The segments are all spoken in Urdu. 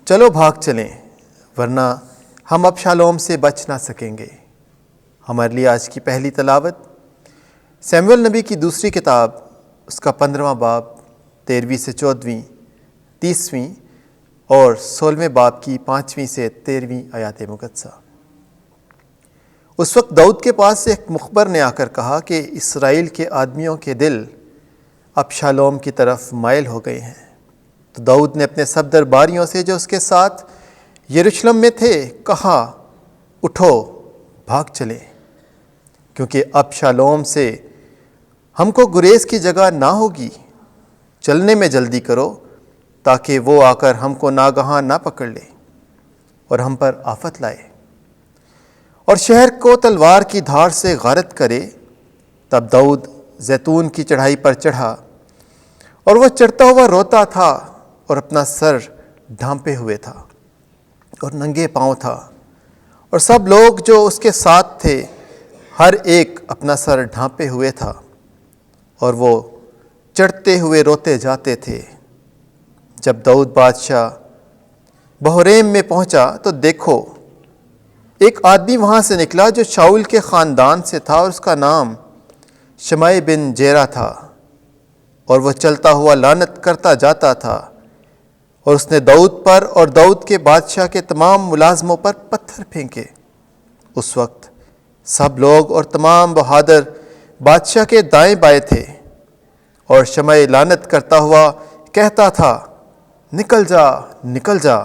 چلو بھاگ چلیں ورنہ ہم ابشالوم سے بچ نہ سکیں گے۔ ہمارے لیے آج کی پہلی تلاوت سیموئیل نبی کی دوسری کتاب اس کا 15واں باب 13ویں سے 14ویں 30ویں اور 16ویں باب کی 5ویں سے 13ویں آیات مقدسہ۔ اس وقت داؤد کے پاس ایک مخبر نے آ کر کہا کہ اسرائیل کے آدمیوں کے دل ابشالوم کی طرف مائل ہو گئے ہیں۔ تو داؤد نے اپنے سب درباریوں سے جو اس کے ساتھ یروشلم میں تھے کہا، اٹھو بھاگ چلیں، کیونکہ ابشالوم سے ہم کو گریز کی جگہ نہ ہوگی۔ چلنے میں جلدی کرو تاکہ وہ آ کر ہم کو ناگہاں نہ پکڑ لے اور ہم پر آفت لائے اور شہر کو تلوار کی دھاڑ سے غارت کرے۔ تب داؤد زیتون کی چڑھائی پر چڑھا اور وہ چڑھتا ہوا روتا تھا اور اپنا سر ڈھانپے ہوئے تھا اور ننگے پاؤں تھا، اور سب لوگ جو اس کے ساتھ تھے ہر ایک اپنا سر ڈھانپے ہوئے تھا، اور وہ چڑھتے ہوئے روتے جاتے تھے۔ جب داؤد بادشاہ بحوریم میں پہنچا تو دیکھو ایک آدمی وہاں سے نکلا جو شاؤل کے خاندان سے تھا، اور اس کا نام شمعی بن جیرا تھا، اور وہ چلتا ہوا لعنت کرتا جاتا تھا، اور اس نے داؤد پر اور داؤد کے بادشاہ کے تمام ملازموں پر پتھر پھینکے۔ اس وقت سب لوگ اور تمام بہادر بادشاہ کے دائیں بائیں تھے، اور شمعی لعنت کرتا ہوا کہتا تھا، نکل جا نکل جا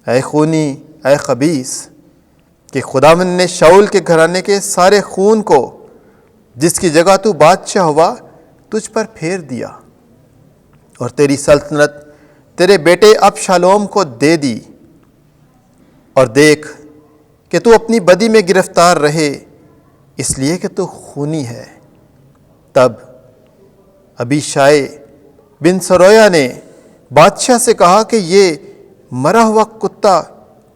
اے خونی اے خبیث، کہ خداوند نے شاؤل کے گھرانے کے سارے خون کو جس کی جگہ تو بادشاہ ہوا تجھ پر پھیر دیا، اور تیری سلطنت تیرے بیٹے ابشالوم کو دے دی، اور دیکھ کہ تو اپنی بدی میں گرفتار رہے اس لیے کہ تو خونی ہے۔ تب ابیشائی بن سرویا نے بادشاہ سے کہا کہ یہ مرا ہوا کتا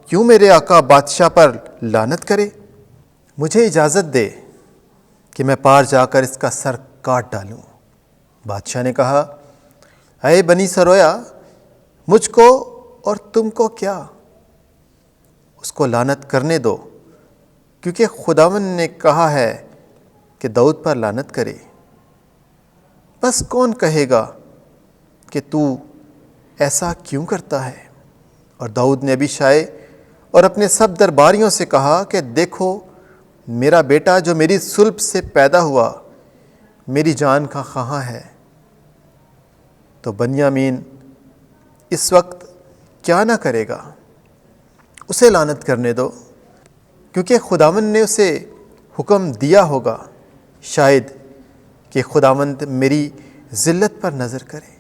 کیوں میرے آقا بادشاہ پر لعنت کرے؟ مجھے اجازت دے کہ میں پار جا کر اس کا سر کاٹ ڈالوں۔ بادشاہ نے کہا، اے بنی سرویا، مجھ کو اور تم کو کیا؟ اس کو لعنت کرنے دو، کیونکہ خداوند نے کہا ہے کہ داؤد پر لعنت کرے۔ بس کون کہے گا کہ تو ایسا کیوں کرتا ہے؟ اور داؤد نے ابیشائی اور اپنے سب درباریوں سے کہا کہ دیکھو میرا بیٹا جو میری صلب سے پیدا ہوا میری جان کا خواہاں ہے، تو بنیامین اس وقت کیا نہ کرے گا؟ اسے لعنت کرنے دو، کیونکہ خداوند نے اسے حکم دیا ہوگا، شاید کہ خداوند میری ذلت پر نظر کرے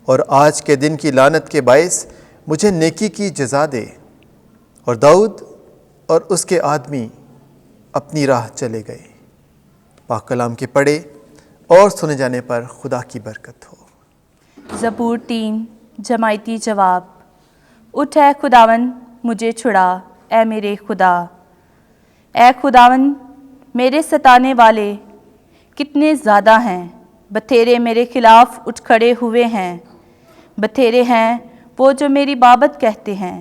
اور آج کے دن کی لعنت کے باعث مجھے نیکی کی جزا دے۔ اور داؤد اور اس کے آدمی اپنی راہ چلے گئے۔ پاک کلام کے پڑھے اور سنے جانے پر خدا کی برکت ہو۔ زبور 3 جماعتی جواب۔ اٹھ اے خداوند مجھے چھڑا، اے میرے خدا۔ اے خداوند میرے ستانے والے کتنے زیادہ ہیں، بتھیرے میرے خلاف اٹھ کھڑے ہوئے ہیں۔ بتھیرے ہیں وہ جو میری بابت کہتے ہیں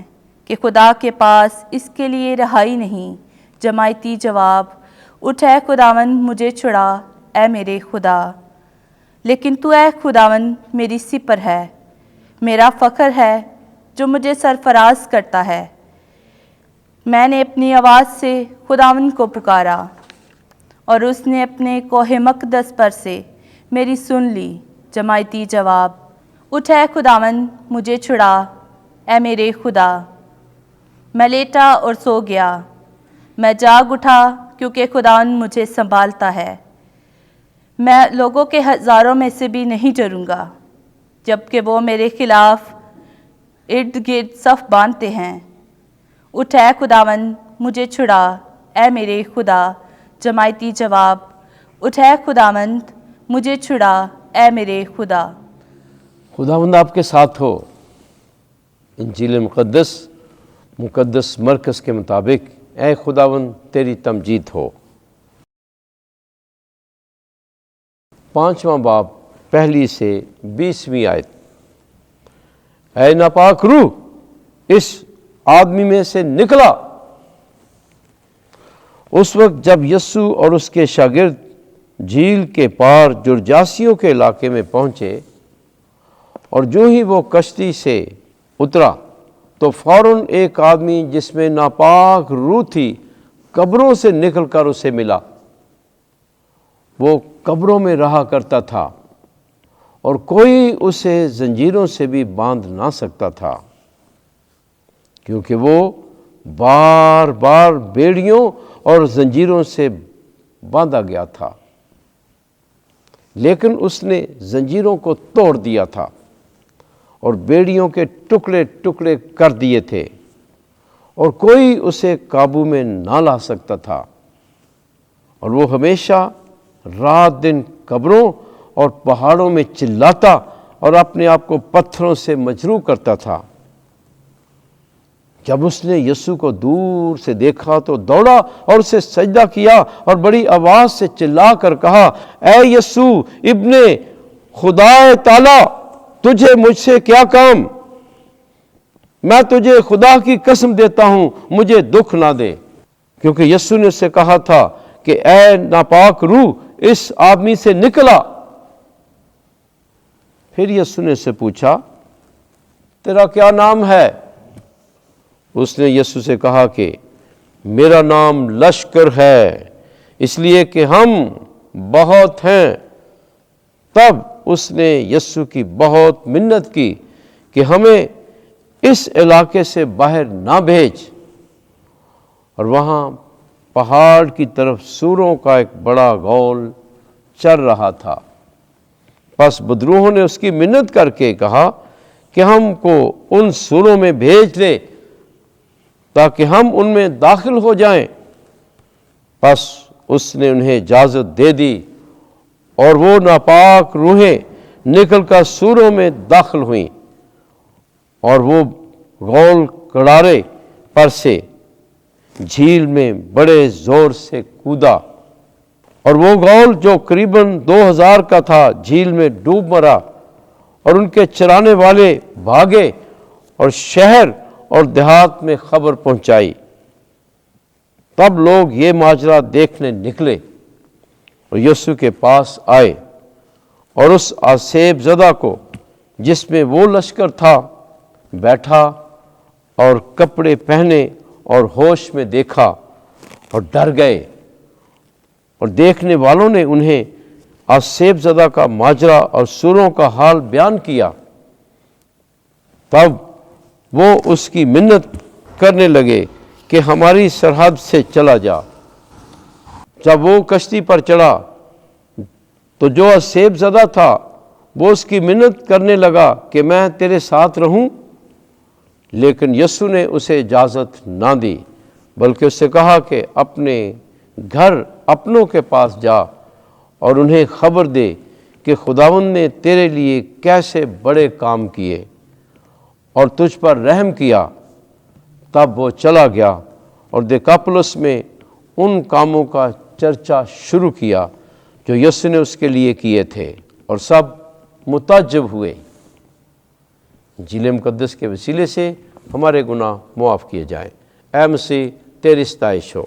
کہ خدا کے پاس اس کے لیے رہائی نہیں۔ جماعتی جواب۔ اٹھ اے خداوند مجھے چھڑا، اے میرے خدا۔ لیکن تو اے خداوند میری سپر ہے، میرا فخر ہے جو مجھے سرفراز کرتا ہے۔ میں نے اپنی آواز سے خداوند کو پکارا اور اس نے اپنے کوہ مقدس پر سے میری سن لی۔ جماعتی جواب۔ اٹھ اے خداوند مجھے چھڑا، اے میرے خدا۔ میں لیٹا اور سو گیا، میں جاگ اٹھا کیونکہ خداوند مجھے سنبھالتا ہے۔ میں لوگوں کے ہزاروں میں سے بھی نہیں ڈروں گا، جبکہ وہ میرے خلاف ارد گرد صف باندھتے ہیں۔ اٹھ اے خداوند مجھے چھڑا، اے میرے خدا۔ جماعتی جواب۔ اٹھ اے خداوند مجھے چھڑا، اے میرے خدا۔ خداوند آپ کے ساتھ ہو۔ انجیل مقدس مرکز کے مطابق اے خداوند تیری تمجید ہو۔ 5واں باب 1 سے 20ویں آیت۔ اے ناپاک روح اس آدمی میں سے نکلا۔ اس وقت جب یسوع اور اس کے شاگرد جھیل کے پار جرجاسیوں کے علاقے میں پہنچے اور جو ہی وہ کشتی سے اترا تو فوراً ایک آدمی جس میں ناپاک روح تھی قبروں سے نکل کر اسے ملا۔ وہ قبروں میں رہا کرتا تھا اور کوئی اسے زنجیروں سے بھی باندھ نہ سکتا تھا، کیونکہ وہ بار بار بیڑیوں اور زنجیروں سے باندھا گیا تھا، لیکن اس نے زنجیروں کو توڑ دیا تھا اور بیڑیوں کے ٹکڑے ٹکڑے کر دیے تھے، اور کوئی اسے قابو میں نہ لا سکتا تھا، اور وہ ہمیشہ رات دن قبروں اور پہاڑوں میں چلاتا اور اپنے آپ کو پتھروں سے مجروح کرتا تھا۔ جب اس نے یسوع کو دور سے دیکھا تو دوڑا اور اسے سجدہ کیا اور بڑی آواز سے چلا کر کہا، اے یسوع ابن خدا تعالی، تجھے مجھ سے کیا کام؟ میں تجھے خدا کی قسم دیتا ہوں، مجھے دکھ نہ دے۔ کیونکہ یسوع نے اس سے کہا تھا کہ اے ناپاک روح اس آدمی سے نکلا۔ پھر یسوع نے اس سے پوچھا، تیرا کیا نام ہے؟ اس نے یسوع سے کہا کہ میرا نام لشکر ہے، اس لیے کہ ہم بہت ہیں۔ تب اس نے یسوع کی بہت منت کی کہ ہمیں اس علاقے سے باہر نہ بھیج، اور وہاں پہاڑ کی طرف سوروں کا ایک بڑا غول چر رہا تھا۔ پس بدروحوں نے اس کی منت کر کے کہا کہ ہم کو ان سوروں میں بھیج دے تاکہ ہم ان میں داخل ہو جائیں۔ پس اس نے انہیں اجازت دے دی اور وہ ناپاک روحیں نکل کر سوروں میں داخل ہوئیں، اور وہ غول کنارے پر سے جھیل میں بڑے زور سے کودا، اور وہ غول جو قریباً 2000 کا تھا جھیل میں ڈوب مرا، اور ان کے چرانے والے بھاگے اور شہر اور دیہات میں خبر پہنچائی۔ تب لوگ یہ ماجرا دیکھنے نکلے اور یسوع کے پاس آئے، اور اس آسیب زدہ کو جس میں وہ لشکر تھا بیٹھا اور کپڑے پہنے اور ہوش میں دیکھا، اور ڈر گئے، اور دیکھنے والوں نے انہیں آسیب زدہ کا ماجرا اور سوروں کا حال بیان کیا۔ تب وہ اس کی منت کرنے لگے کہ ہماری سرحد سے چلا جا۔ جب وہ کشتی پر چڑھا تو جو آسیب زدہ تھا وہ اس کی منت کرنے لگا کہ میں تیرے ساتھ رہوں، لیکن یسوع نے اسے اجازت نہ دی، بلکہ اس سے کہا کہ اپنے گھر اپنوں کے پاس جا اور انہیں خبر دے کہ خداوند نے تیرے لیے کیسے بڑے کام کیے اور تجھ پر رحم کیا۔ تب وہ چلا گیا اور دیکاپولس میں ان کاموں کا چرچا شروع کیا جو یسوع نے اس کے لیے کیے تھے، اور سب متعجب ہوئے۔ انجیل مقدس کے وسیلے سے ہمارے گناہ معاف کیے جائیں۔ اے مسیح تیری ستائش ہو۔